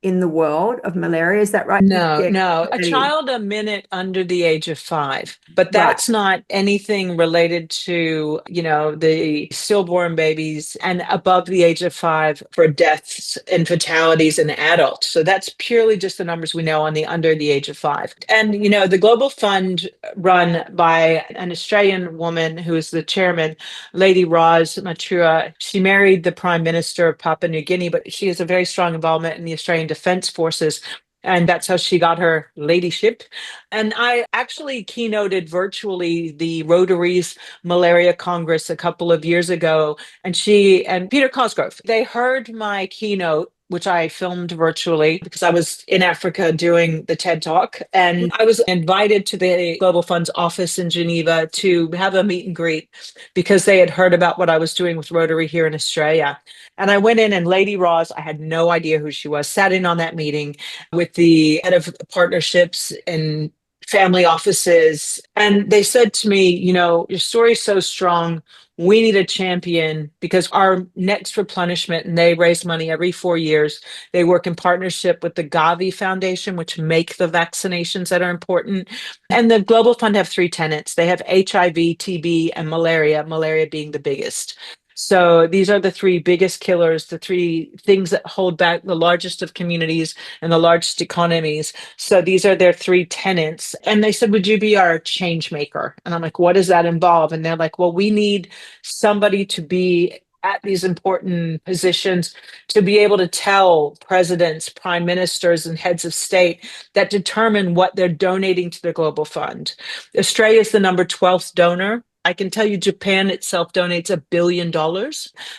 in the world of malaria? Is that right? No, Yeah. no, a child a minute under the age of 5, but Right. that's not anything related to, the stillborn babies and above the age of 5 for deaths and fatalities in adults. So that's purely just the numbers we know on the under the age of 5. And, the Global Fund, run by an Australian woman who is the chairman, Lady Roz Matura. She married the Prime Minister of Papua New Guinea, but she has a very strong involvement in the Australian Defence Forces, and that's how she got her ladyship. And I actually keynoted virtually the Rotary's Malaria Congress a couple of years ago. And she and Peter Cosgrove, they heard my keynote, which I filmed virtually because I was in Africa doing the TED Talk. And I was invited to the Global Fund's office in Geneva to have a meet and greet because they had heard about what I was doing with Rotary here in Australia. And I went in, and Lady Roz, I had no idea who she was, sat in on that meeting with the head of partnerships and family offices. And they said to me, your story's so strong. We need a champion because our next replenishment, and they raise money every 4 years. They work in partnership with the Gavi Foundation, which make the vaccinations that are important. And the Global Fund have 3 tenets. They have HIV, TB, and malaria being the biggest. So these are the 3 biggest killers, the 3 things that hold back the largest of communities and the largest economies. So these are their 3 tenets. And they said, "Would you be our change maker?" And I'm like, "What does that involve?" And they're like, "Well, we need somebody to be at these important positions to be able to tell presidents, prime ministers, and heads of state that determine what they're donating to the Global Fund." Australia is the number 12th donor. I can tell you Japan itself donates $1 billion.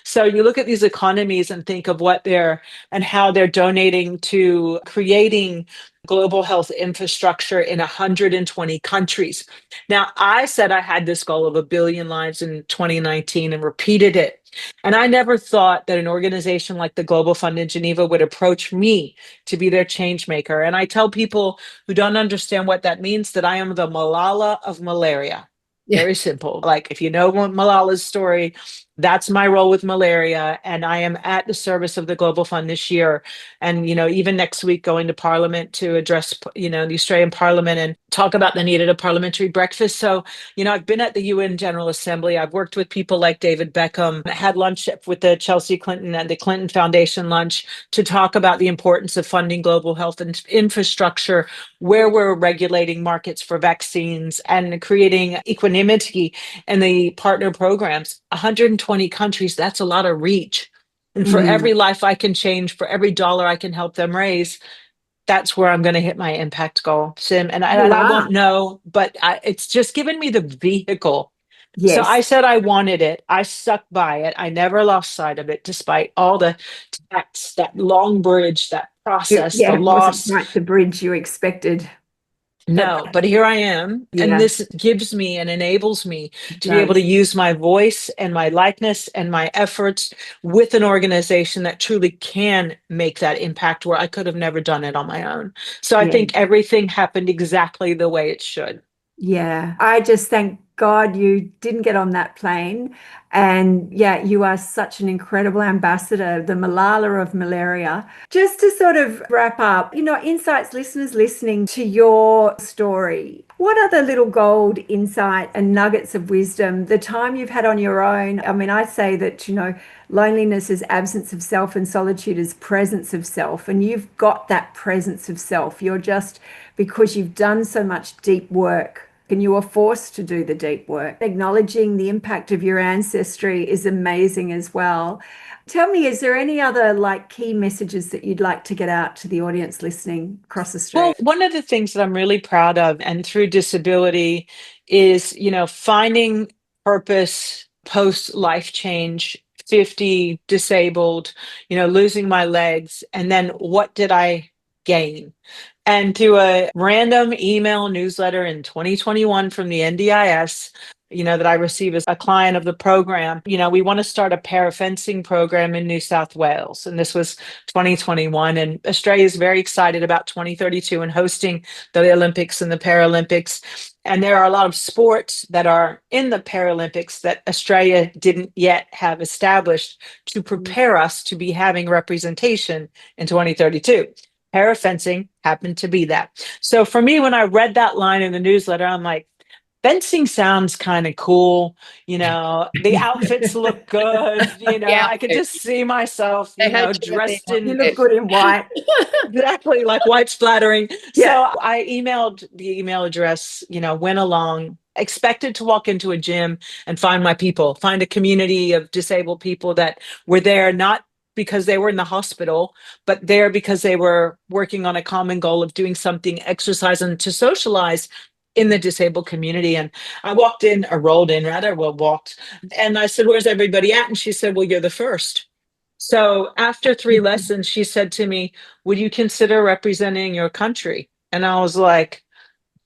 So you look at these economies and think of and how they're donating to creating global health infrastructure in 120 countries. Now, I said I had this goal of 1 billion lives in 2019 and repeated it. And I never thought that an organization like the Global Fund in Geneva would approach me to be their change maker. And I tell people who don't understand what that means that I am the Malala of malaria. Yeah. Very simple. Like, if you know Malala's story, That's my role with malaria. And I am at the service of the Global Fund this year. And, even next week, going to Parliament to address, the Australian Parliament and talk about the need of a parliamentary breakfast. So, I've been at the UN General Assembly. I've worked with people like David Beckham. I had lunch with the Chelsea Clinton and the Clinton Foundation lunch to talk about the importance of funding global health infrastructure, where we're regulating markets for vaccines and creating equanimity in the partner programs. 120 countries, that's a lot of reach. And for every life I can change, for every dollar I can help them raise, that's where I'm going to hit my impact goal, Sim. And I won't know, but it's just given me the vehicle. So Yes. I said I wanted it. I stuck by it. I never lost sight of it, despite all the tax, that long bridge, that process, the Yeah, it wasn't loss. quite the bridge you expected. No, but here I am. And Yeah, this gives me and enables me it to be able does. to use my voice and my likeness and my efforts with an organization that truly can make that impact where I could have never done it on my own. So I Yeah. think everything happened exactly the way it should. Yeah, I just thank God you didn't get on that plane. And yeah, you are such an incredible ambassador, the Malala of malaria. Just to sort of wrap up, insights listeners listening to your story, what other little gold insight and nuggets of wisdom, the time you've had on your own? I mean, I say that, loneliness is absence of self and solitude is presence of self. And you've got that presence of self. You're just, because you've done so much deep work and you are forced to do the deep work. Acknowledging the impact of your ancestry is amazing as well. Tell me, is there any other key messages that you'd like to get out to the audience listening across Australia? Well, one of the things that I'm really proud of and through disability is, finding purpose post life change, 50, disabled, losing my legs. And then what did I gain? And through a random email newsletter in 2021 from the NDIS, that I receive as a client of the program, we want to start a parafencing program in New South Wales. And this was 2021. And Australia is very excited about 2032 and hosting the Olympics and the Paralympics. And there are a lot of sports that are in the Paralympics that Australia didn't yet have established to prepare us to be having representation in 2032. Parafencing happened to be that. So for me, when I read that line in the newsletter, I'm like, fencing sounds kind of cool. The outfits look good. Yeah, I could just see myself, they had you at the dressed in You look good in white. exactly like white's flattering. Yeah. So I emailed the email address, went along, expected to walk into a gym and find my people, find a community of disabled people that were there, not because they were in the hospital, but there because they were working on a common goal of doing something, exercise and to socialize in the disabled community. And I walked in, or rolled in rather, well, walked. And I said, "Where's everybody at?" And she said, "Well, you're the first." So after 3 lessons, she said to me, "Would you consider representing your country?" And I was like,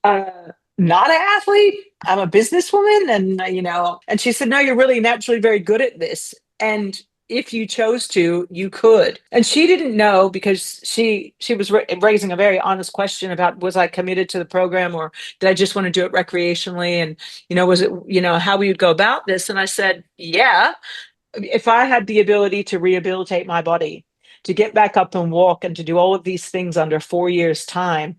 not an athlete. I'm a businesswoman. And, and she said, "No, you're really naturally very good at this. And if you chose to, you could." And she didn't know because she was raising a very honest question about, was I committed to the program or did I just want to do it recreationally? And, was it, how we would go about this? And I said, yeah, if I had the ability to rehabilitate my body, to get back up and walk and to do all of these things under 4 years' time,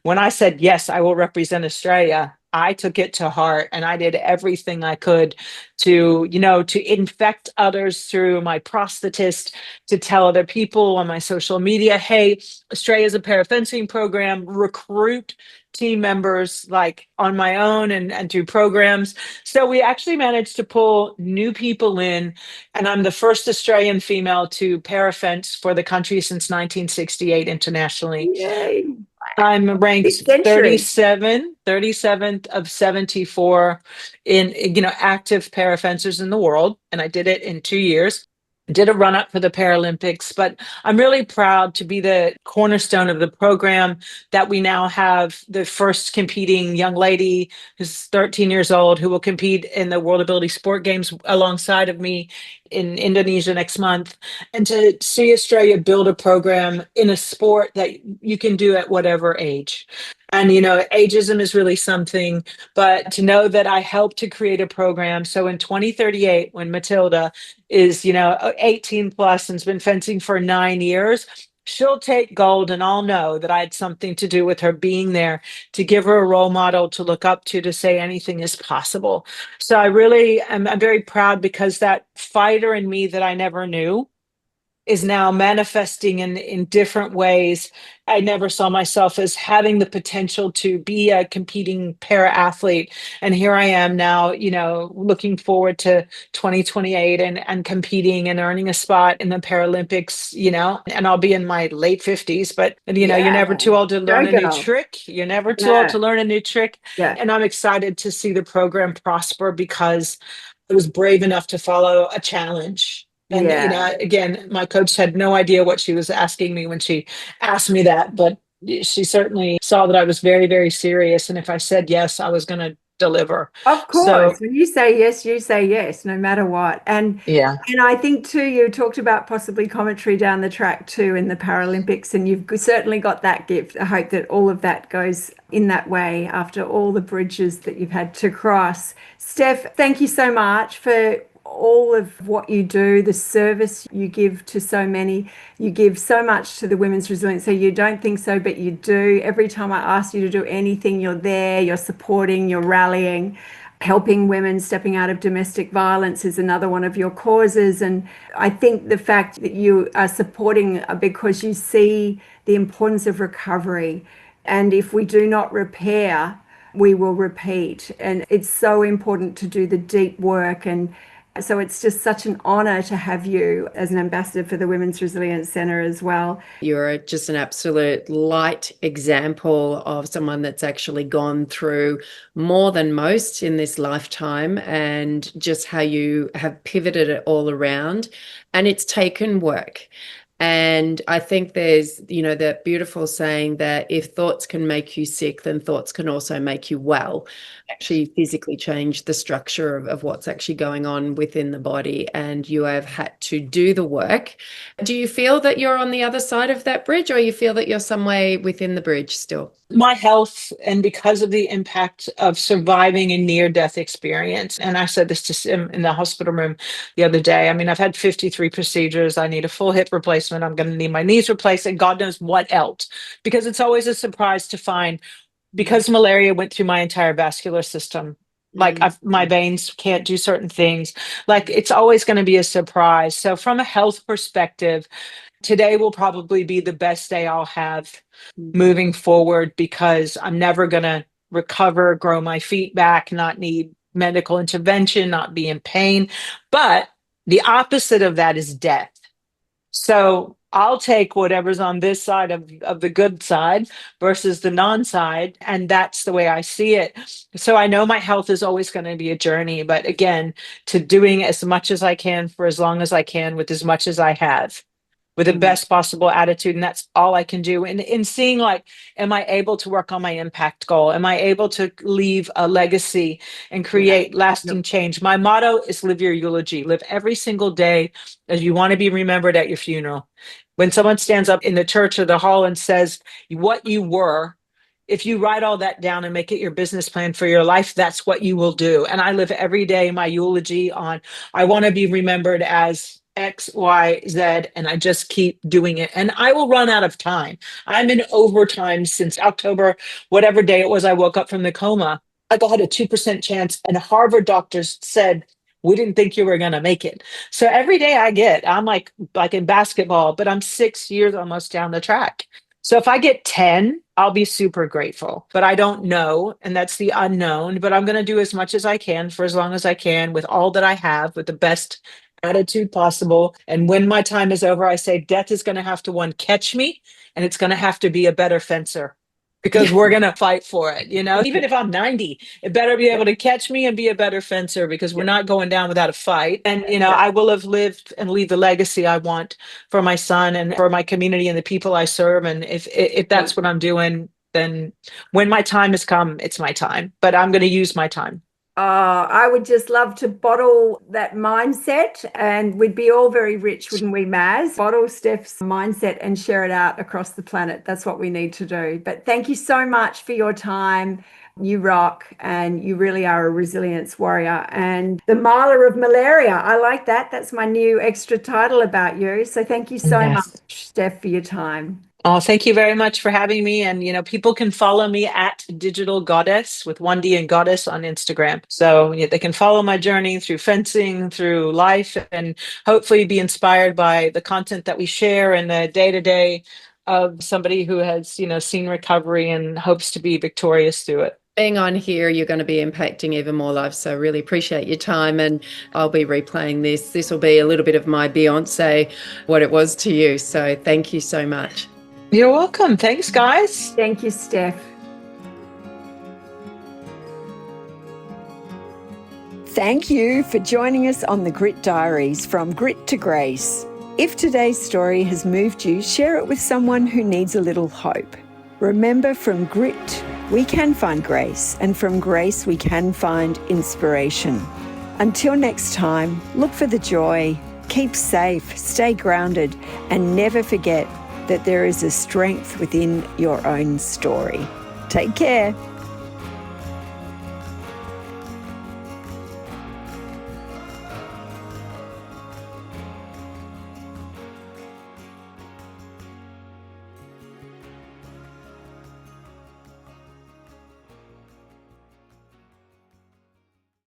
when I said, yes, I will represent Australia, I took it to heart and I did everything I could to, to infect others through my prosthetist, to tell other people on my social media, hey, Australia's a parafencing program, recruit team members like on my own and through programs. So we actually managed to pull new people in, and I'm the first Australian female to parafence for the country since 1968 internationally. Yay. I'm ranked Century. 37th of 74 in, active parafencers in the world. And I did it in 2 years. Did a run up for the Paralympics, but I'm really proud to be the cornerstone of the program, that we now have the first competing young lady who's 13 years old who will compete in the World Ability Sport Games alongside of me in Indonesia next month. And to see Australia build a program in a sport that you can do at whatever age. And, ageism is really something, but to know that I helped to create a program. So in 2038, when Matilda is, 18 plus and has been fencing for 9 years, she'll take gold, and I'll know that I had something to do with her being there to give her a role model to look up to say anything is possible. So I really am, I'm very proud, because that fighter in me that I never knew is now manifesting in different ways. I never saw myself as having the potential to be a competing para athlete. And here I am now, looking forward to 2028 and competing and earning a spot in the Paralympics, and I'll be in my late 50s, but you're Yeah. never too old to learn Go a new girl. trick. You're never too old Yeah. to learn a new trick. Yeah. And I'm excited to see the program prosper, because I was brave enough to follow a challenge. And, Yeah. again, my coach had no idea what she was asking me when she asked me that, but she certainly saw that I was very, very serious. And if I said yes, I was going to deliver. Of So, course, when you say yes, no matter what. yeah. And I think too, you talked about possibly commentary down the track too in the Paralympics, and you've certainly got that gift. I hope that all of that goes in that way after all the bridges that you've had to cross. Steph, thank you so much for all of what you do, the service you give to so many. You give so much to the Women's Resilience. So you don't think so, but you do. Every time I ask you to do anything, you're there, you're supporting, you're rallying. Helping women stepping out of domestic violence is another one of your causes. And I think the fact that you are supporting because you see the importance of recovery. And if we do not repair, we will repeat. And it's so important to do the deep work. And so it's just such an honor to have you as an ambassador for the Women's Resilience Centre as well. You're just an absolute light example of someone that's actually gone through more than most in this lifetime, and just how you have pivoted it all around. And it's taken work. And I think there's, that beautiful saying that if thoughts can make you sick, then thoughts can also make you well. Actually physically change the structure of what's actually going on within the body, and you have had to do the work. Do you feel that you're on the other side of that bridge, or you feel that you're some way within the bridge still? My health, and because of the impact of surviving a near-death experience, and I said this to Sim in the hospital room the other day. I mean, I've had 53 procedures. I need a full hip replacement. I'm going to need my knees replaced, and God knows what else, because it's always a surprise to find, because malaria went through my entire vascular system. Like my veins can't do certain things. Like, it's always going to be a surprise. So from a health perspective, today will probably be the best day I'll have moving forward, because I'm never going to recover, grow my feet back, not need medical intervention, not be in pain. But the opposite of that is death. So I'll take whatever's on this side of the good side versus the non-side. And that's the way I see it. So I know my health is always going to be a journey, but again, to doing as much as I can for as long as I can with as much as I have, with the best possible attitude. And that's all I can do. And in seeing, like, am I able to work on my impact goal? Am I able to leave a legacy and create lasting change? My motto is live your eulogy. Live every single day as you want to be remembered at your funeral. When someone stands up in the church or the hall and says what you were, if you write all that down and make it your business plan for your life, that's what you will do. And I live every day my eulogy on, I want to be remembered as X, Y, Z, and I just keep doing it. And I will run out of time. I'm in overtime since October, whatever day it was I woke up from the coma. I had a 2% chance, and Harvard doctors said, we didn't think you were going to make it. So every day I'm like in basketball, but I'm 6 years almost down the track. So if I get 10, I'll be super grateful, but I don't know. And that's the unknown, but I'm going to do as much as I can for as long as I can with all that I have, with the best attitude possible. And when my time is over, I say death is going to have to, one, catch me, and it's going to have to be a better fencer, because we're going to fight for it. Even if I'm 90, it better be able to catch me and be a better fencer, because we're not going down without a fight. And, I will have lived and leave the legacy I want for my son and for my community and the people I serve. And if that's what I'm doing, then when my time has come, it's my time, but I'm going to use my time. I would just love to bottle that mindset, and we'd be all very rich, wouldn't we, Maz? Bottle Steph's mindset and share it out across the planet. That's what we need to do. But thank you so much for your time. You rock, and you really are a resilience warrior and the miler of malaria. I like that. That's my new extra title about you. So thank you so much, Steph, for your time. Oh, thank you very much for having me. And, people can follow me at Digital Goddess with 1D and Goddess on Instagram. So they can follow my journey through fencing, through life, and hopefully be inspired by the content that we share in the day-to-day of somebody who has, seen recovery and hopes to be victorious through it. Being on here, you're going to be impacting even more lives. So really appreciate your time, and I'll be replaying this. This will be a little bit of my Beyonce, what it was to you. So thank you so much. You're welcome. Thanks, guys. Thank you, Steph. Thank you for joining us on the Grit Diaries, From Grit to Grace. If today's story has moved you, share it with someone who needs a little hope. Remember, from grit, we can find grace, and from grace, we can find inspiration. Until next time, look for the joy, keep safe, stay grounded, and never forget that there is a strength within your own story. Take care.